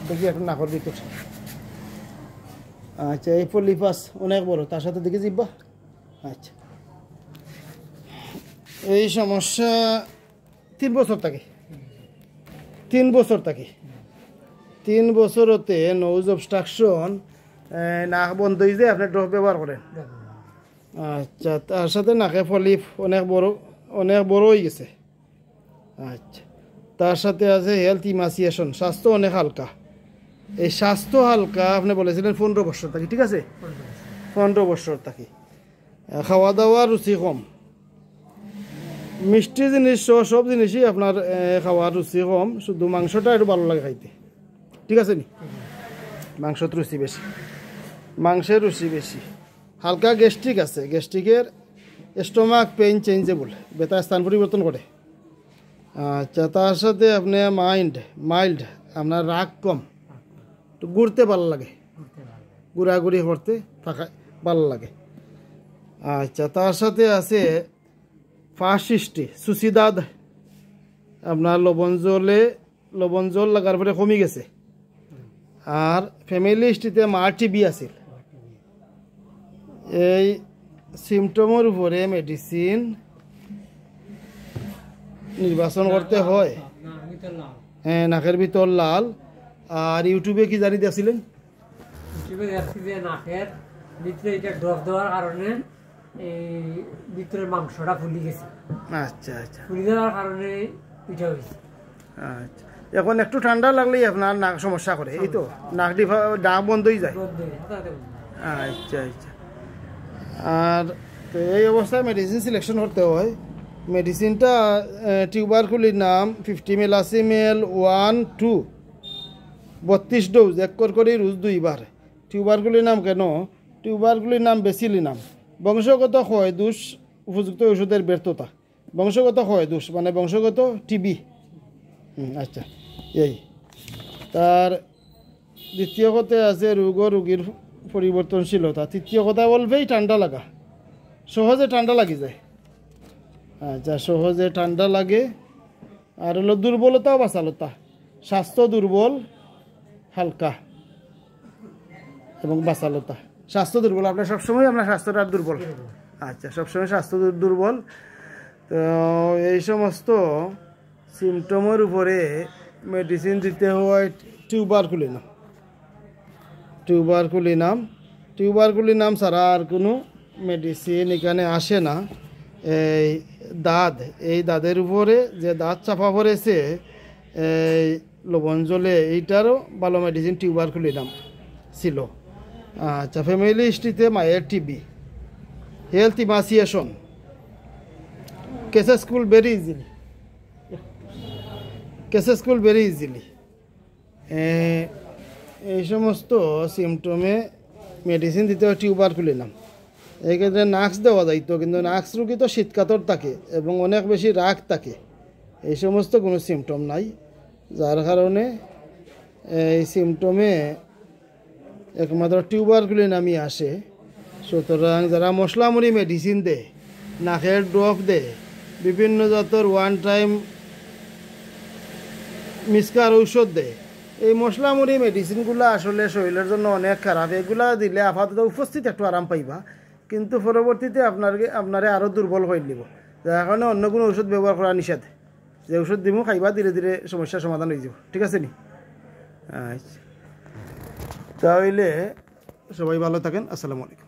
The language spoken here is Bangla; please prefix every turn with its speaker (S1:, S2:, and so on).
S1: দেখি একটা নাকর ভিতর। আচ্ছা, এই পলিপাস অনেক বড়, তার সাথে দেখি জিব্বা। আচ্ছা, এই সমস্যা 3 বছর থাকে, 3 বছর থাকে। 3 বছরতে নোজ অবস্ট্রাকশন, নাক বন্ধ হয়ে যায়, আপনি ড্রপ ব্যবহার করেন। আচ্ছা, তার সাথে নাকে ফলিপ অনেক বড় হয়ে গেছে। আচ্ছা, তার সাথে আছে হেলথ ইমাসিয়েশন, স্বাস্থ্য অনেক হালকা। এই স্বাস্থ্য হালকা আপনি বলেছিলেন 15 বছর থাকি, ঠিক আছে? 15 বছর থাকি। খাওয়া দাওয়ার রুচি কম, মিষ্টি জিনিস সব জিনিসই আপনার খাওয়ার রুচি কম, শুধু মাংসটা একটু ভালো লাগে খাইতে, ঠিক আছে নি? মাংসের রুচি বেশি, মাংসের রুচি বেশি। হালকা গ্যাস্ট্রিক আছে, গ্যাস্ট্রিকের স্টোমাক পেইন চেঞ্জেবল, ব্যথা স্থান পরিবর্তন করে। আচ্ছা, তার সাথে আপনি মাইল্ড, আপনার রাগ কম, একটু ঘুরতে ভালো লাগে, ঘোরাঘুরি করতে থাকা ভালো লাগে। আচ্ছা, তার সাথে আছে ফাঁসিষ্টি, সুসিদাদ, আপনার লবণ জল লাগার পরে কমে গেছে। আর ফ্যামিলি হিস্ট্রিতে মার টিবি আছে। এই সিমটমের উপরে মেডিসিন নির্বাচন করতে হয়। হ্যাঁ, নাকের ভিতর লাল। আর ইউটিউবে কি জানি দিয়েছিলেন?
S2: ইউটিউবে দেখছি যে নাকের ভিতরে এটা ড্রপ দেওয়ার কারণে এই ভিতরের মাংসটা ফুলি গেছে।
S1: আচ্ছা আচ্ছা,
S2: ফুলি দেওয়ার কারণে এটা হয়েছে।
S1: আচ্ছা, এখন একটু ঠান্ডা লাগলেই আপনার নাক সমস্যা করে, এই তো ডাক বন্ধ হয়ে যায়। আচ্ছা আচ্ছা, আর তো এই অবস্থায় মেডিসিন সিলেকশন করতে হয়। মেডিসিনটা টিউবারকুলির নাম 50 ml 1-2 32 ডোজ, 1 করে রোজ 2 বার। টিউবারকুলির নাম কেন? টিউবারকুলির নাম বেসিলিনাম। বংশগত ক্ষয় দোষ, উপযুক্ত ওষুধের ব্যর্থতা। বংশগত ক্ষয় দোষ মানে বংশগত টিবি। আচ্ছা, এই তার দ্বিতীয় কথা আছে রোগীর পরিবর্তনশীলতা। তৃতীয় কথা বলবেই ঠান্ডা লাগা, সহজে ঠান্ডা লাগি যায়। আচ্ছা, সহজে ঠান্ডা লাগে। আর হলো দুর্বলতা ও বাচালতা, স্বাস্থ্য দুর্বল, হালকা এবং বাচালতা। স্বাস্থ্য দুর্বল, আপনার সবসময় আপনার স্বাস্থ্যটা দুর্বল। আচ্ছা, সবসময় স্বাস্থ্য দুর্বল। তো এই সমস্ত সিমটমের উপরে মেডিসিন দিতে হয় টিউবারকুলিনাম ছাড়া আর কোনো মেডিসিন এখানে আসে না। এই দাঁতের উপরে যে দাঁত চাপা পড়েছে এই লবণ জলে, এইটারও ভালো মেডিসিন টিউবারকুলিনাম ছিল। আচ্ছা, ফ্যামিলি হিস্ট্রিতে মায়ের TB, health emaciation, cases school very easily. এই সমস্ত সিমটমে মেডিসিন দিতে হয় টিউবারকুলিনাম। এই ক্ষেত্রে নাক্স দেওয়া যাইতো, কিন্তু নাক্স রুগী তো শীতকাতর থাকে এবং অনেক বেশি রাগ থাকে, এই সমস্ত কোনো সিমটম নাই, যার কারণে এই সিমটমে একমাত্র টিউবারকুলিনামই আসে। সুতরাং যারা মশলামুড়ি মেডিসিন দেয়, নাকের ড্রপ দেয়, বিভিন্ন জাতের ওয়ান টাইম মিসকার ঔষধ দেয়, এই মশলামুড়ি মেডিসিনগুলো আসলে শরীরের জন্য অনেক খারাপ। এগুলা দিলে আপাতত উপস্থিত একটু আরাম পাইবা, কিন্তু পরবর্তীতে আপনারে আরও দুর্বল করে দিব, যার কারণে অন্য কোনো ওষুধ ব্যবহার করা নিষেধ। যে ওষুধ দিব খাইবা, ধীরে ধীরে সমস্যার সমাধান হয়ে যাব, ঠিক আছে নি? আচ্ছা, তাহলে সবাই ভালো থাকেন। আসসালামু আলাইকুম।